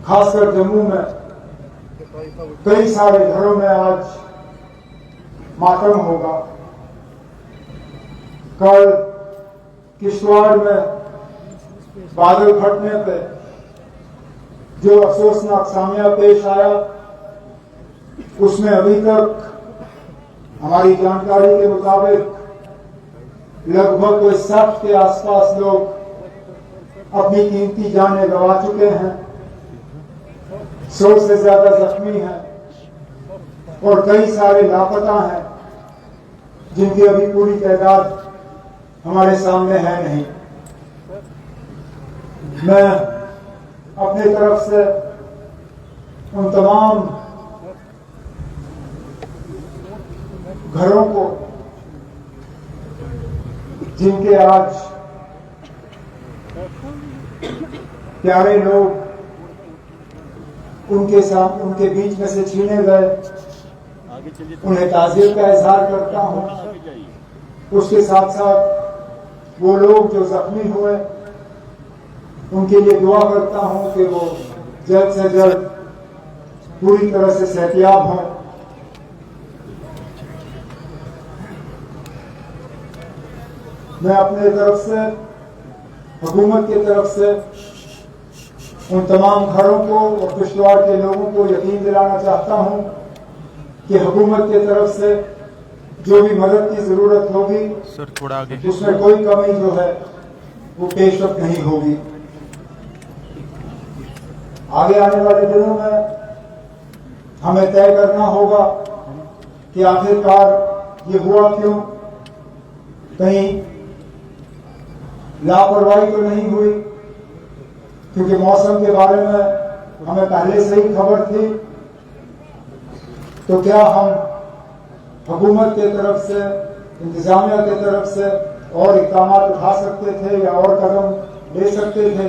خاص کر جموں میں کئی سارے گھروں میں آج ماتم ہوگا. کل کشتواڑ میں بادل پھٹنے پہ جو افسوسناک سامیہ پیش آیا اس میں ابھی تک ہماری جانکاری کے مطابق لگ بھگ کوئی 60 کے آس پاس لوگ اپنی قیمتی جانیں گنوا چکے ہیں. 100 سے زیادہ زخمی ہیں اور کئی سارے لاپتہ ہیں جن کی ابھی پوری تعداد ہمارے سامنے ہے نہیں. میں اپنے طرف سے ان تمام گھروں کو جن کے آج پیارے لوگ ان کے بیچ میں سے چھینے گئے, انہیں تعزیت کا اظہار کرتا ہوں. اس کے ساتھ ساتھ وہ لوگ جو زخمی ہوئے ان کے لیے دعا کرتا ہوں کہ وہ جلد سے جلد پوری طرح سے صحتیاب ہوں. میں اپنے طرف سے, حکومت کی طرف سے ان تمام گھروں کو اور کشتواڑ کے لوگوں کو یقین دلانا چاہتا ہوں کہ حکومت کی طرف سے جو بھی مدد کی ضرورت ہوگی اس میں کوئی کمی جو ہے وہ پیش رفت نہیں ہوگی. آگے آنے والے دنوں میں ہمیں طے کرنا ہوگا کہ آخرکار یہ ہوا کیوں. کہیں لاپرواہی تو نہیں ہوئی, کیونکہ موسم کے بارے میں ہمیں پہلے سے ہی خبر تھی. تو کیا ہم حکومت کی طرف سے, انتظامیہ کی طرف سے اور اقدامات اٹھا سکتے تھے یا اور قدم لے سکتے تھے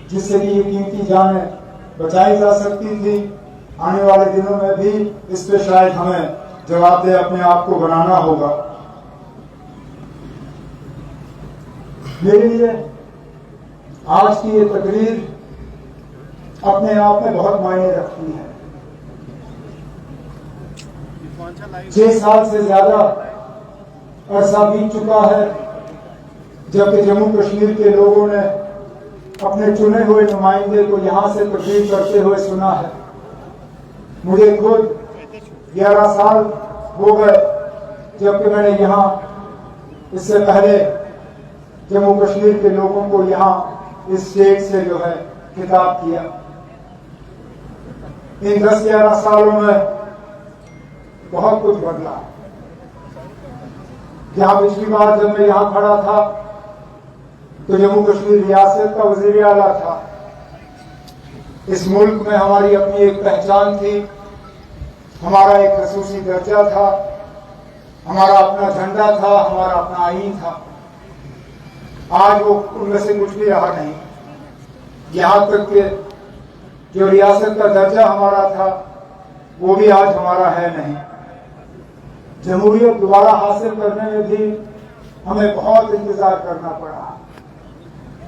جس سے کہ یہ قیمتی جانیں بچائی جا سکتی تھی. آنے والے دنوں میں بھی اس پہ شاید ہمیں جواب دہ اپنے آپ کو بنانا ہوگا. میرے لیے آج کی یہ تقریر اپنے آپ میں بہت معنی رکھتی ہے. 6 سال سے زیادہ عرصہ بیت چکا ہے جبکہ جموں کشمیر کے لوگوں نے اپنے چنے ہوئے نمائندے کو یہاں سے تقریر کرتے ہوئے سنا ہے. مجھے خود 11 سال ہو گئے جبکہ میں نے یہاں اس سے پہلے جموں کشمیر کے لوگوں کو یہاں اس اسٹیج سے جو ہے خطاب کیا. ان 10-11 سالوں میں بہت کچھ بدلا. جہاں پچھلی بار جب میں یہاں کھڑا تھا تو جموں کشمیر ریاست کا وزیر اعلیٰ تھا. اس ملک میں ہماری اپنی ایک پہچان تھی, ہمارا ایک خصوصی درجہ تھا, ہمارا اپنا جھنڈا تھا, ہمارا اپنا آئین تھا. آج وہ ان میں سے کچھ بھی رہا نہیں. یہاں تک کہ جو ریاست کا درجہ ہمارا تھا وہ بھی آج ہمارا ہے نہیں. جمہوریت دوبارہ حاصل کرنے میں بھی ہمیں بہت انتظار کرنا پڑا.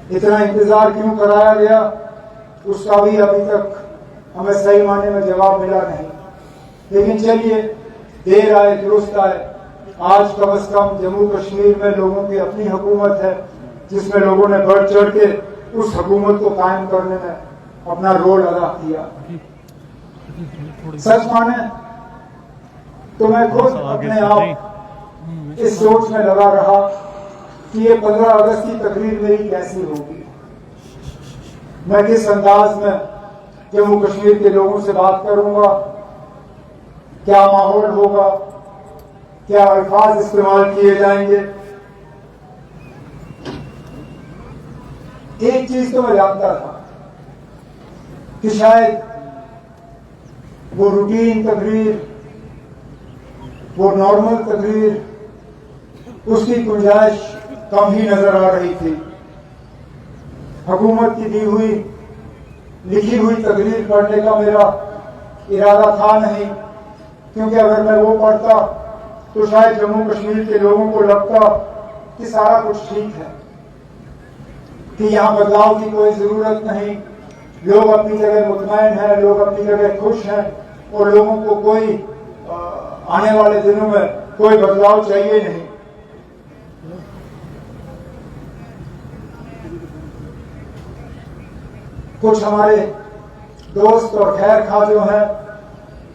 اتنا انتظار کیوں کرایا گیا اس کا بھی ابھی تک ہمیں صحیح معنی میں جواب ملا نہیں. لیکن چلیے, دیر آئے درست آئے. آج کم از کم جموں کشمیر میں لوگوں کی اپنی حکومت ہے جس میں لوگوں نے بڑھ چڑھ کے اس حکومت کو قائم کرنے میں اپنا رول ادا کیا. سچ مانے تو میں خود اپنے آپ اس سوچ میں لگا رہا کہ یہ 15 اگست کی تقریر میری کیسی ہوگی, میں کس انداز میں جموں کشمیر کے لوگوں سے بات کروں گا, کیا ماحول ہوگا, کیا الفاظ استعمال کیے جائیں گے. ایک چیز تو میں جانتا تھا کہ شاید وہ روٹین تقریر, وہ نارمل تقریر, اس کی گنجائش کم ہی نظر آ رہی تھی. حکومت کی دی ہوئی لکھی ہوئی تقریر پڑھنے کا میرا ارادہ تھا نہیں, کیونکہ اگر میں وہ پڑھتا تو شاید جموں کشمیر کے لوگوں کو لگتا کہ سارا کچھ ٹھیک ہے, کہ یہاں بدلاؤ کی کوئی ضرورت نہیں, لوگ اپنی جگہ مطمئن ہیں, لوگ اپنی جگہ خوش ہیں, اور لوگوں کو کوئی آنے والے دنوں میں کوئی بدلاؤ چاہیے نہیں. کچھ ہمارے دوست اور خیر خواہ جو ہیں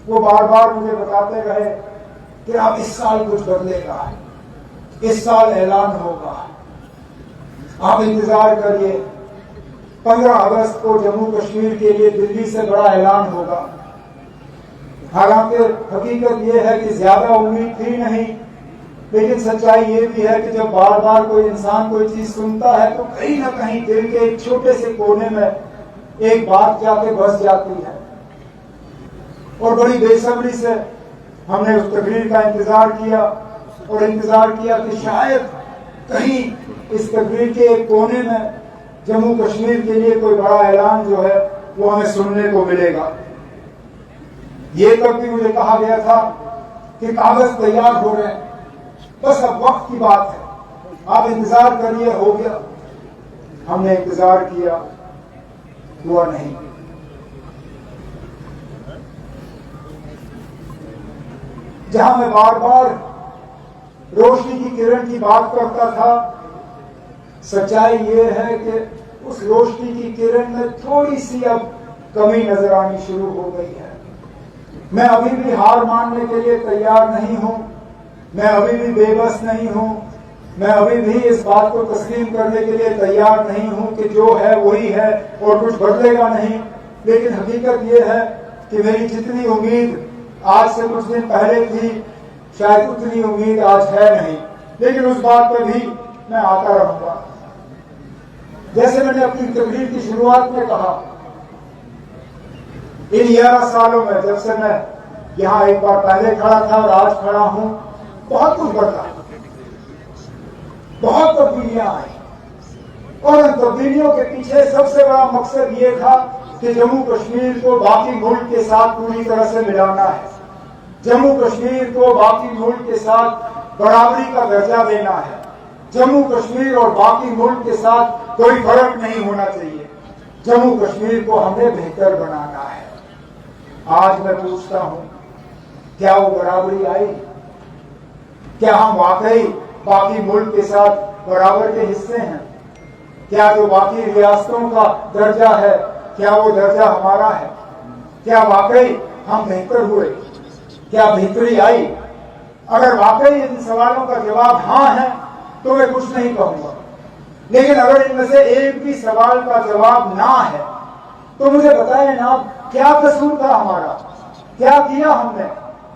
وہ بار بار مجھے بتاتے رہے کہ اب اس سال کچھ بدلے گا, اس سال اعلان ہوگا, آپ انتظار کریے, 15 اگست کو جموں کشمیر کے لیے دلی سے بڑا اعلان ہوگا. حالانکہ حقیقت یہ ہے کہ زیادہ امید تھی نہیں, لیکن سچائی یہ بھی ہے کہ جب بار بار کوئی انسان کوئی چیز سنتا ہے تو کہیں نہ کہیں دل کے ایک چھوٹے سے کونے میں ایک بات جا کے بس جاتی ہے. اور بڑی بے صبری سے ہم نے اس تقریر کا انتظار کیا, اور انتظار کیا کہ شاید کہیں اس تقریر کے ایک کونے میں جموں کشمیر کے لیے کوئی بڑا اعلان جو ہے وہ ہمیں سننے کو ملے گا. یہ تب بھی مجھے کہا گیا تھا کہ کاغذ تیار ہو رہے ہیں, بس اب وقت کی بات ہے, آپ انتظار کریے, ہو گیا. ہم نے انتظار کیا, ہوا نہیں. جہاں میں بار بار روشنی کی کرن کی بات کرتا تھا, سچائی یہ ہے کہ اس روشنی کی کرن میں تھوڑی سی اب کمی نظر آنی شروع ہو گئی ہے. میں ابھی بھی ہار ماننے کے لیے تیار نہیں ہوں, میں ابھی بھی بے بس نہیں ہوں, میں ابھی بھی اس بات کو تسلیم کرنے کے لیے تیار نہیں ہوں کہ جو ہے وہی ہے اور کچھ بدلے گا نہیں. لیکن حقیقت یہ ہے کہ میری جتنی امید آج سے کچھ دن پہلے تھی شاید اتنی امید آج ہے نہیں, لیکن اس بات پہ بھی میں آتا رہوں گا. جیسے میں نے اپنی تقریر کی شروعات میں کہا, ان 11 سالوں میں جب سے میں یہاں ایک بار پہلے کھڑا تھا اور آج کھڑا ہوں, بہت کچھ بدلا, بہت تبدیلیاں آئی, اور ان تبدیلیوں کے پیچھے سب سے بڑا مقصد یہ تھا کہ جموں کشمیر کو باقی ملک کے ساتھ پوری طرح سے ملانا ہے, جموں کشمیر کو باقی ملک کے ساتھ برابری کا درجہ دینا ہے, جموں کشمیر اور باقی ملک کے ساتھ کوئی فرق نہیں ہونا چاہیے, جموں کشمیر کو ہم نے بہتر بنانا ہے. آج میں پوچھتا ہوں, کیا وہ برابری آئی؟ کیا ہم واقعی باقی ملک کے ساتھ برابر کے حصے ہیں؟ کیا جو باقی ریاستوں کا درجہ ہے کیا وہ درجہ ہمارا ہے؟ کیا واقعی ہم بہتر ہوئے؟ کیا بہتری آئی؟ اگر واقعی ان سوالوں کا جواب ہاں ہے تو میں کچھ نہیں کہوں گا, لیکن اگر ان میں سے ایک بھی سوال کا جواب نہ ہے تو مجھے بتائیں نا, کیا قصور تھا ہمارا, کیا کیا ہم نے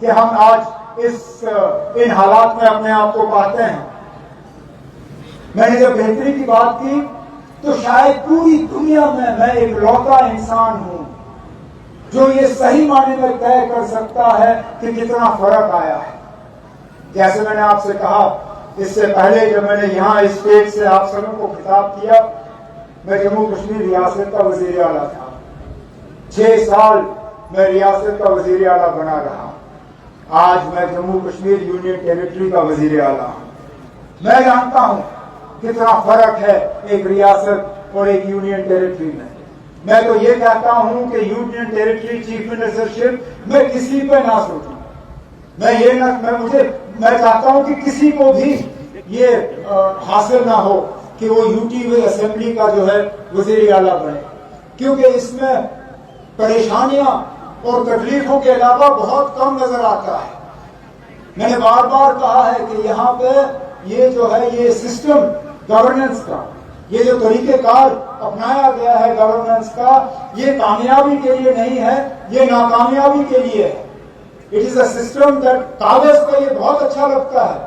کہ ہم آج ان حالات میں اپنے آپ کو پاتے ہیں. میں نے جب بہتری کی بات کی تو شاید پوری دنیا میں ایک لوتا انسان ہوں جو یہ صحیح معنی میں طے کر سکتا ہے کہ کتنا فرق آیا ہے. جیسے میں نے آپ سے کہا اس سے پہلے جب میں نے یہاں اسٹیج سے آپ سبوں کو خطاب کیا, میں جموں کشمیر ریاست کا وزیر اعلیٰ تھا, 6 سال میں ریاست کا وزیر اعلیٰ بنا رہا. آج میں جموں کشمیر یونین ٹیریٹری کا وزیر اعلیٰ ہوں. میں جانتا ہوں کتنا فرق ہے ایک ریاست اور ایک یونین ٹیریٹری میں. میں تو یہ کہتا ہوں کہ یونین ٹیریٹری چیف منسٹرشپ میں کسی پہ نہ سوچوں, میں چاہتا ہوں کہ کسی کو بھی یہ حاصل نہ ہو کہ وہ یو ٹی اسمبلی کا جو ہے وزیر اعلیٰ بنے, کیونکہ اس میں پریشانیاں اور تکلیفوں کے علاوہ بہت کم نظر آتا ہے. میں نے بار بار کہا ہے کہ یہاں پہ یہ جو ہے یہ سسٹم گورننس کا, یہ جو طریقہ کار اپنایا گیا ہے گورننس کا, یہ کامیابی کے لیے نہیں ہے, یہ ناکامیابی کے لیے ہے. It is a system that کاغذ پہ یہ بہت اچھا لگتا ہے,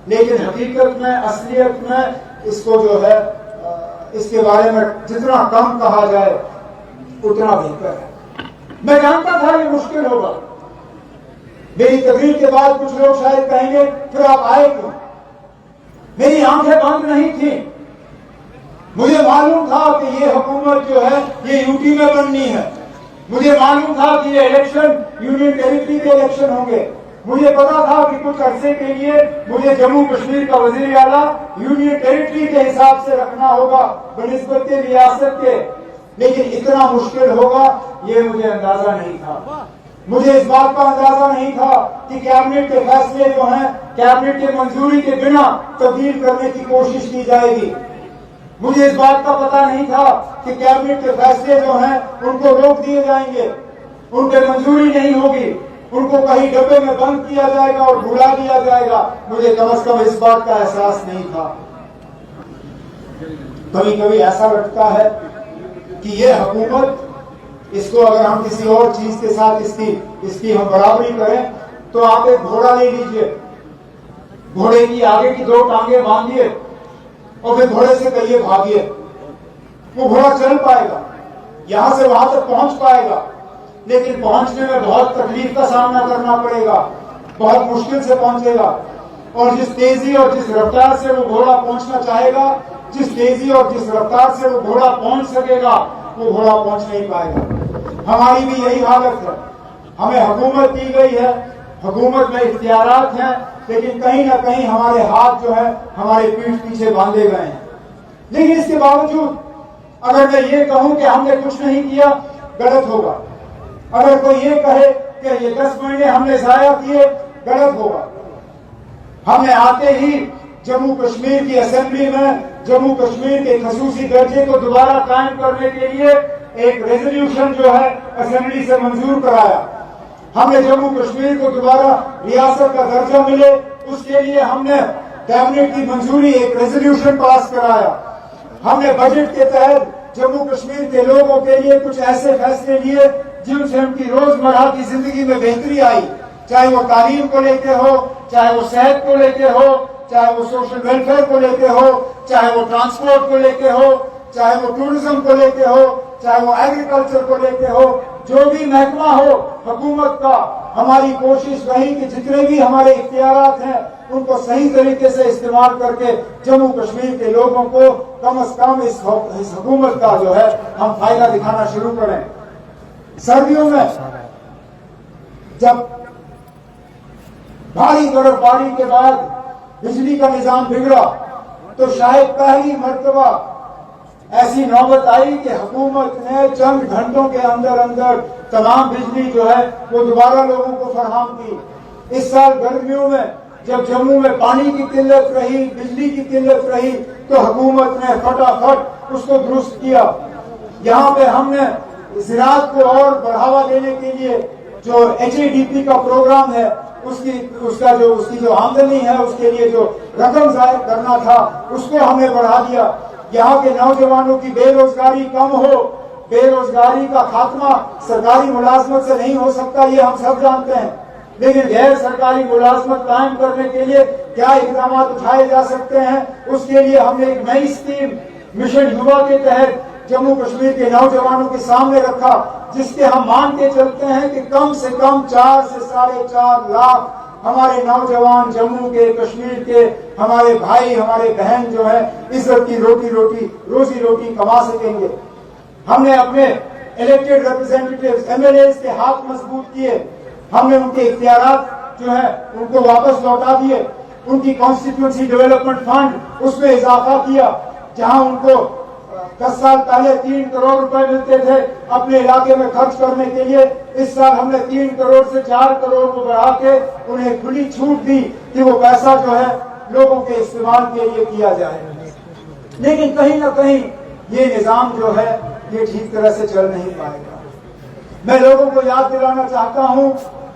لیکن حقیقت میں اصلیت میں اس کو جو ہے اس کے بارے میں جتنا کم کہا جائے اتنا بہتر ہے. میں جانتا تھا یہ مشکل ہوگا. میری تقریر کے بعد کچھ لوگ شاید کہیں گے پھر آپ آئے کیوں؟ میری آنکھیں بند نہیں تھیں. مجھے معلوم تھا کہ یہ حکومت جو ہے یہ یو ٹی میں بننی ہے. مجھے معلوم تھا کہ یہ الیکشن یونین ٹیریٹری کے الیکشن ہوں گے. مجھے پتا تھا کہ کچھ عرصے کے لیے مجھے جموں کشمیر کا وزیر اعلیٰ یونین ٹیریٹری کے حساب سے رکھنا ہوگا بنسبت ریاست کے. لیکن اتنا مشکل ہوگا یہ مجھے اندازہ نہیں تھا. مجھے اس بات کا اندازہ نہیں تھا کہ کیبنٹ کے فیصلے جو ہیں کیبنٹ کے منظوری کے بنا تبدیل کرنے کی کوشش کی جائے گی. مجھے اس بات کا پتہ نہیں تھا کہ کیبنٹ کے فیصلے جو ہیں ان کو روک دیے جائیں گے, ان پہ منظوری نہیں ہوگی, ان کو کہیں ڈبے میں بند کیا جائے گا اور بھلا دیا جائے گا. مجھے کم از کم اس بات کا احساس نہیں تھا. کبھی کبھی ایسا لگتا ہے کہ یہ حکومت, اس کو اگر ہم کسی اور چیز کے ساتھ اس کی ہم برابری کریں تو آپ ایک گھوڑا لے لیجئے, گھوڑے کی آگے کی 2 ٹانگیں باندھیے اور پھر گھوڑے سے کہیے بھاگیے. وہ گھوڑا چل پائے گا, یہاں سے وہاں تک پہنچ پائے گا, لیکن پہنچنے میں بہت تکلیف کا سامنا کرنا پڑے گا, بہت مشکل سے پہنچے گا. اور جس تیزی اور جس رفتار سے وہ گھوڑا پہنچنا چاہے گا, جس تیزی اور جس رفتار سے وہ گھوڑا پہنچ سکے گا, وہ گھوڑا پہنچ نہیں پائے گا. ہماری بھی یہی حالت ہے. ہمیں حکومت دی گئی ہے, حکومت میں اختیارات ہیں, لیکن کہیں نہ کہیں ہمارے ہاتھ جو ہے ہمارے پیٹھ پیچھے باندھے گئے ہیں. لیکن اس کے باوجود اگر میں یہ کہوں کہ ہم نے کچھ نہیں کیا, غلط ہوگا. اگر کوئی یہ کہے کہ یہ 10 مہینے ہم نے ضائع کیے, غلط ہوگا. ہم نے آتے ہی جموں کشمیر کی اسمبلی میں جموں کشمیر کے خصوصی درجے کو دوبارہ قائم کرنے کے لیے ایک ریزولوشن جو ہے اسمبلی سے منظور کرایا. ہم نے جموں کشمیر کو دوبارہ ریاست کا درجہ ملے, اس کے لیے ہم نے کیبنٹ کی منظوری ایک ریزولوشن پاس کرایا. ہم نے بجٹ کے تحت جموں کشمیر کے لوگوں کے لیے کچھ ایسے فیصلے لیے جن سے ان کی روزمرہ کی زندگی میں بہتری آئی, چاہے وہ تعلیم کو لے کے ہو, چاہے وہ صحت کو لے کے ہو, چاہے وہ سوشل ویلفیئر کو لے کے ہو, چاہے وہ ٹرانسپورٹ کو لے کے ہو, چاہے وہ ٹورزم کو لے کے ہو, چاہے وہ ایگریکلچر کو لے کے ہو. جو بھی محکمہ ہو حکومت کا, ہماری کوشش رہی کہ جتنے بھی ہمارے اختیارات ہیں ان کو صحیح طریقے سے استعمال کر کے جموں کشمیر کے لوگوں کو کم از کم اس حکومت کا جو ہے ہم فائدہ دکھانا شروع کریں. سردیوں میں جب بھاری برف باری کے بعد بجلی کا نظام بگڑا تو شاید پہلی مرتبہ ایسی نوبت آئی کہ حکومت نے چند گھنٹوں کے اندر تمام بجلی جو ہے وہ دوبارہ لوگوں کو فراہم کی. اس سال گرمیوں میں جب جموں میں پانی کی قلت رہی, بجلی کی قلت رہی, تو حکومت نے فٹافٹ اس کو درست کیا. یہاں پہ ہم نے زراعت کو اور بڑھاوا دینے کے لیے جو HADP کا پروگرام ہے اس کی جو آمدنی ہے, اس کے لیے جو رقم ضائع کرنا تھا اس کو ہم نے بڑھا دیا. یہاں کے نوجوانوں کی بے روزگاری کم ہو. بے روزگاری کا خاتمہ سرکاری ملازمت سے نہیں ہو سکتا, یہ ہم سب جانتے ہیں, لیکن غیر سرکاری ملازمت قائم کرنے کے لیے کیا اقدامات اٹھائے جا سکتے ہیں, اس کے لیے ہم نے ایک نئی اسکیم مشن یووا کے تحت جموں کشمیر کے نوجوانوں کے سامنے رکھا, جس کے ہم مان کے چلتے ہیں کہ کم سے کم 4 سے 4.5 لاکھ ہمارے نوجوان جموں کے, کشمیر کے, ہمارے بھائی, ہمارے بہن جو ہے عزت کی روزی روٹی کما سکیں گے. ہم نے اپنے الیکٹڈ ریپرزینٹیٹیوز MLAs کے ہاتھ مضبوط کیے. ہم نے ان کے اختیارات جو ہے ان کو واپس لوٹا دیے. ان کی کانسٹیٹیوئنسی ڈیولپمنٹ فنڈ اس میں اضافہ کیا. جہاں ان کو 10 سال پہلے 3 کروڑ روپے ملتے تھے اپنے علاقے میں خرچ کرنے کے لیے, اس سال ہم نے 3 کروڑ سے 4 کروڑ کو بڑھا کے انہیں کھلی چھوٹ دی کہ وہ پیسہ جو ہے لوگوں کے استعمال کے لیے کیا جائے. لیکن کہیں نہ کہیں یہ نظام جو ہے یہ ٹھیک طرح سے چل نہیں پائے گا. میں لوگوں کو یاد دلانا چاہتا ہوں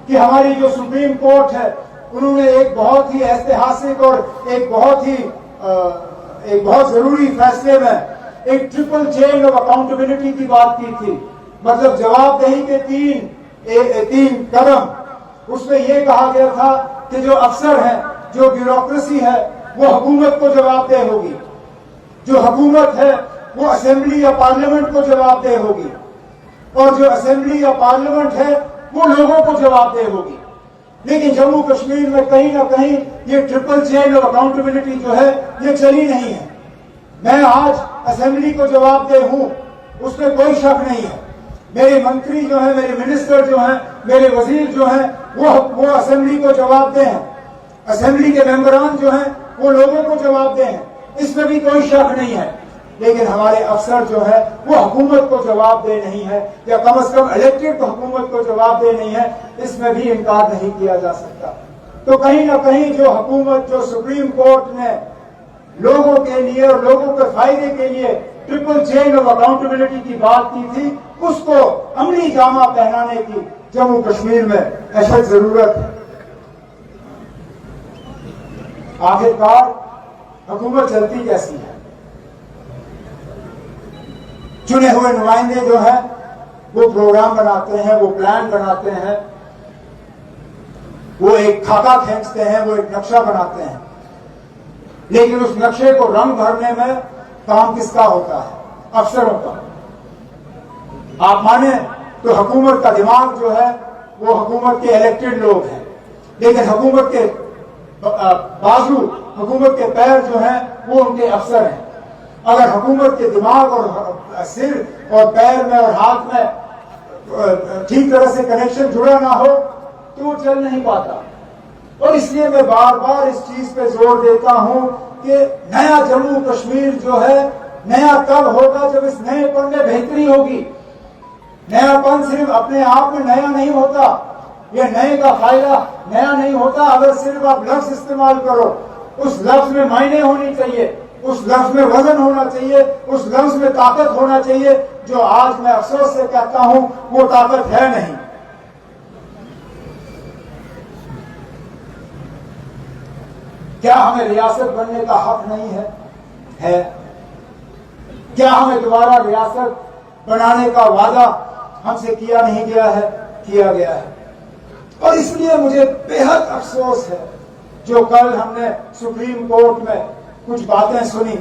کہ ہماری جو سپریم کورٹ ہے انہوں نے ایک بہت ہی ایتہاسک اور ایک بہت ضروری فیصلے میں ایک ٹرپل چین آف اکاؤنٹیبلٹی کی بات کی تھی. مطلب جواب دہی کے 3 قدم. اس میں یہ کہا گیا تھا کہ جو افسر ہیں, جو بیوروکریسی ہے وہ حکومت کو جواب دہ ہوگی, جو حکومت ہے وہ اسمبلی یا پارلیمنٹ کو جواب دہ ہوگی, اور جو اسمبلی یا پارلیمنٹ ہے وہ لوگوں کو جواب دہ ہوگی. لیکن جموں کشمیر میں کہیں نہ کہیں یہ ٹرپل چین آف اکاؤنٹیبلٹی جو ہے یہ چلی نہیں ہے. میں آج اسمبلی کو جواب دہ ہوں, اس میں کوئی شک نہیں ہے. میرے منتری جو ہیں, میرے منسٹر جو ہیں, میرے وزیر جو ہیں وہ اسمبلی کو جواب دہ ہیں. اسمبلی کے ممبران جو ہیں وہ لوگوں کو جواب دہ ہیں, اس میں بھی کوئی شک نہیں ہے. لیکن ہمارے افسر جو ہے وہ حکومت کو جواب دہ نہیں ہے، یا کم از کم الیکٹڈ حکومت کو جواب دہ نہیں ہے، اس میں بھی انکار نہیں کیا جا سکتا۔ تو کہیں نہ کہیں جو حکومت، جو سپریم کورٹ نے لوگوں کے لیے اور لوگوں کے فائدے کے لیے ٹرپل چین آف اکاؤنٹیبلٹی کی بات کی تھی، اس کو عملی جامہ پہنانے کی جموں کشمیر میں اشد ضرورت ہے۔ آخرکار حکومت چلتی کیسی ہے؟ چنے ہوئے نمائندے جو ہیں وہ پروگرام بناتے ہیں، وہ پلان بناتے ہیں، وہ ایک خاکہ کھینچتے ہیں، وہ ایک نقشہ بناتے ہیں، لیکن اس نقشے کو رنگ بھرنے میں کام کس کا ہوتا ہے؟ افسروں کا۔ آپ مانیں تو حکومت کا دماغ جو ہے وہ حکومت کے الیکٹڈ لوگ ہیں، لیکن حکومت کے بازو، حکومت کے پیر جو ہیں وہ ان کے افسر ہیں۔ اگر حکومت کے دماغ اور سر اور پیر میں اور ہاتھ میں ٹھیک طرح سے کنیکشن جڑا نہ ہو تو وہ چل نہیں پاتا۔ اور اس لیے میں بار بار اس چیز پہ زور دیتا ہوں کہ نیا جموں کشمیر جو ہے نیا تب ہوگا جب اس نئے پن میں بہتری ہوگی۔ نیا پن صرف اپنے آپ میں نیا نہیں ہوتا، یہ نئے کا فائدہ نیا نہیں ہوتا اگر صرف آپ لفظ استعمال کرو۔ اس لفظ میں معنی ہونی چاہیے، اس لفظ میں وزن ہونا چاہیے، اس لفظ میں طاقت ہونا چاہیے، جو آج میں افسوس سے کہتا ہوں وہ طاقت ہے نہیں۔ کیا ہمیں ریاست بننے کا حق نہیں ہے؟ کیا ہمیں دوبارہ ریاست بنانے کا وعدہ ہم سے کیا نہیں گیا ہے؟ کیا گیا ہے۔ اور اس لیے مجھے بے حد افسوس ہے جو کل ہم نے سپریم کورٹ میں کچھ باتیں سنی،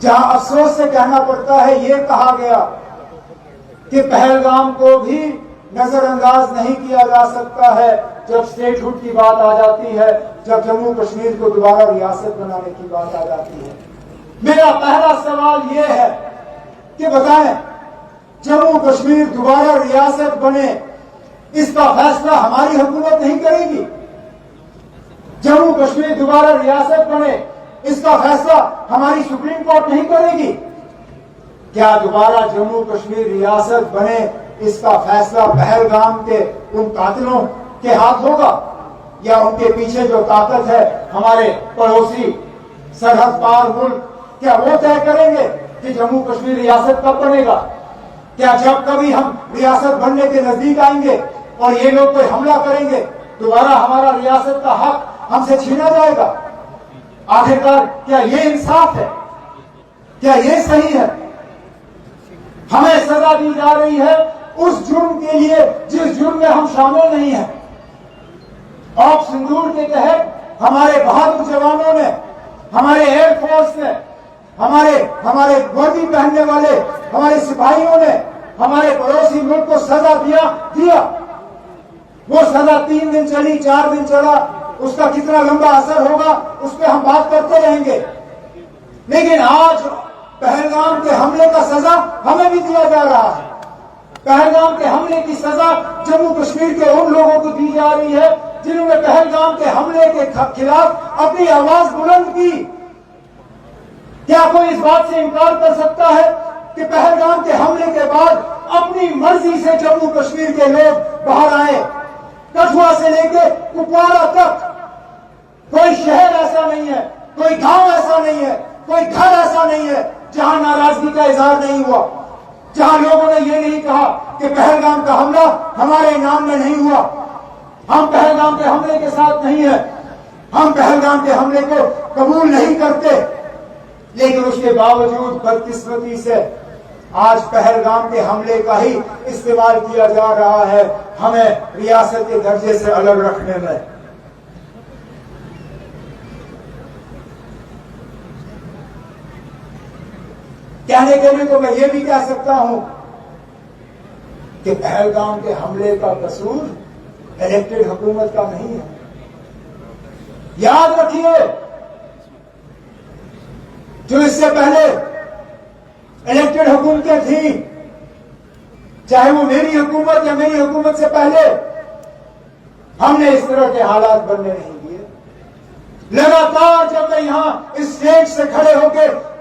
جہاں افسوس سے کہنا پڑتا ہے یہ کہا گیا کہ پہلگام کو بھی نظر انداز نہیں کیا جا سکتا ہے جب اسٹیٹ ہوڈ کی بات آ جاتی ہے، جب جموں کشمیر کو دوبارہ ریاست بنانے کی بات آ جاتی ہے۔ میرا پہلا سوال یہ ہے کہ بتائیں، جموں کشمیر دوبارہ ریاست بنے اس کا فیصلہ ہماری حکومت نہیں کرے گی؟ جموں کشمیر دوبارہ ریاست بنے اس کا فیصلہ ہماری سپریم کورٹ نہیں کرے گی؟ کیا دوبارہ جموں کشمیر ریاست بنے اس کا فیصلہ پہلگام کے ان قاتلوں کے ہاتھ ہوگا، یا ان کے پیچھے جو طاقت ہے ہمارے پڑوسی سرحد پار ملک، کیا وہ طے کریں گے کہ جموں کشمیر ریاست کب بنے گا؟ کیا جب کبھی ہم ریاست بننے کے نزدیک آئیں گے اور یہ لوگ کوئی حملہ کریں گے دوبارہ ہمارا ریاست کا حق ہم سے چھینا جائے گا؟ آخرکار کیا یہ انصاف ہے؟ کیا یہ صحیح ہے؟ ہمیں سزا دی جا رہی ہے اس جرم کے لیے جس جرم میں ہم شامل نہیں ہیں۔ آپ سندور کے تحت ہمارے بہادر جوانوں نے، ہمارے ایئر فورس نے، ہمارے وردی پہننے والے ہمارے سپاہیوں نے ہمارے پڑوسی ملک کو سزا دیا۔ وہ سزا 3 دن چلی، 4 دن چلا، اس کا کتنا لمبا اثر ہوگا اس پہ ہم بات کرتے رہیں گے، لیکن آج پہلگام کے حملے کا سزا ہمیں بھی دیا جا رہا ہے۔ پہلگام کے حملے کی سزا جموں کشمیر کے ان لوگوں کو دی جا رہی ہے جنہوں نے پہلگام کے حملے کے خلاف اپنی آواز بلند کی۔ کیا کوئی اس بات سے انکار کر سکتا ہے کہ پہلگام کے حملے کے بعد اپنی مرضی سے جموں کشمیر کے لوگ باہر آئے؟ کٹھوا سے لے کے کپواڑہ تک کوئی شہر ایسا نہیں ہے، کوئی گاؤں ایسا نہیں ہے، کوئی گھر ایسا نہیں ہے جہاں ناراضگی کا اظہار نہیں ہوا، جہاں لوگوں نے یہ نہیں کہا کہ پہلگام کا حملہ ہمارے نام میں نہیں ہوا، ہم پہلگام کے حملے کے ساتھ نہیں ہیں، ہم پہلگام کے حملے کو قبول نہیں کرتے۔ لیکن اس کے باوجود بدقسمتی سے آج پہلگام کے حملے کا ہی استعمال کیا جا رہا ہے ہمیں ریاست کے درجے سے الگ رکھنے میں۔ کہنے کے لیے تو میں یہ بھی کہہ سکتا ہوں کہ پہلگام کے حملے کا قصور الیکٹڈ حکومت کا نہیں ہے۔ یاد رکھیے، جو اس سے پہلے الیکٹڈ حکومتیں تھیں، چاہے وہ میری حکومت یا میری حکومت سے پہلے، ہم نے اس طرح کے حالات بننے نہیں دیے۔ لگاتار جب میں یہاں اس اسٹیج سے کھڑے ہو کے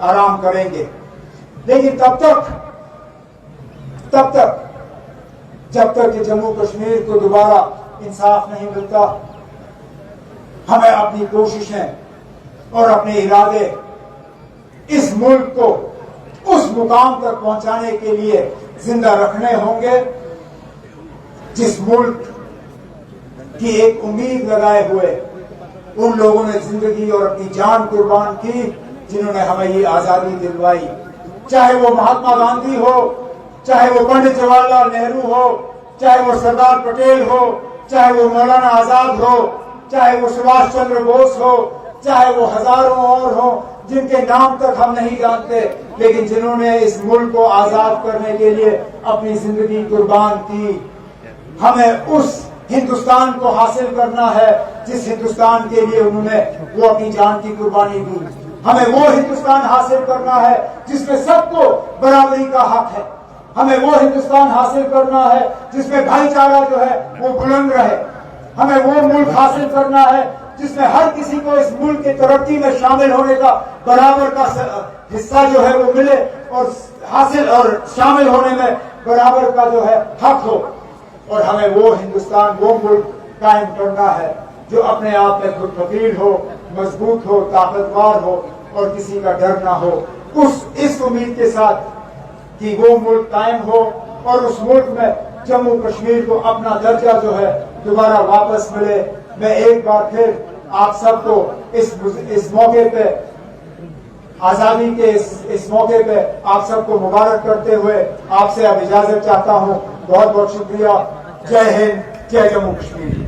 آرام کریں گے، لیکن تب تک جب تک کہ جموں کشمیر کو دوبارہ انصاف نہیں ملتا، ہمیں اپنی کوششیں اور اپنے ارادے اس ملک کو اس مقام تک پہنچانے کے لیے زندہ رکھنے ہوں گے جس ملک کی ایک امید لگائے ہوئے ان لوگوں نے زندگی اور اپنی جان قربان کی جنہوں نے ہمیں یہ آزادی دلوائی، چاہے وہ مہاتما گاندھی ہو، چاہے وہ پنڈت جواہر لال نہرو ہو، چاہے وہ سردار پٹیل ہو، چاہے وہ مولانا آزاد ہو، چاہے وہ سبھاش چندر بوس ہو، چاہے وہ ہزاروں اور ہوں جن کے نام تک ہم نہیں جانتے، لیکن جنہوں نے اس ملک کو آزاد کرنے کے لیے اپنی زندگی قربان کی۔ ہمیں اس ہندوستان کو حاصل کرنا ہے جس ہندوستان کے لیے انہوں نے وہ اپنی جان کی قربانی دی۔ ہمیں وہ ہندوستان حاصل کرنا ہے جس میں سب کو برابری کا حق ہے۔ ہمیں وہ ہندوستان حاصل کرنا ہے جس میں بھائی چارہ جو ہے وہ بلند رہے۔ ہمیں وہ ملک حاصل کرنا ہے جس میں ہر کسی کو اس ملک کی ترقی میں شامل ہونے کا برابر کا حصہ جو ہے وہ ملے اور حاصل اور شامل ہونے میں برابر کا جو ہے حق ہو۔ اور ہمیں وہ ہندوستان، وہ ملک قائم کرنا ہے جو اپنے آپ میں خود کفیل ہو، مضبوط ہو، طاقتور ہو اور کسی کا ڈر نہ ہو۔ اس امید کے ساتھ کہ وہ ملک قائم ہو اور اس ملک میں جموں کشمیر کو اپنا درجہ جو ہے دوبارہ واپس ملے، میں ایک بار پھر آپ سب کو اس موقع پہ، آزادی کے اس موقع پہ آپ سب کو مبارک کرتے ہوئے آپ سے اب اجازت چاہتا ہوں۔ بہت بہت شکریہ۔ جے ہند، جے جموں کشمیر۔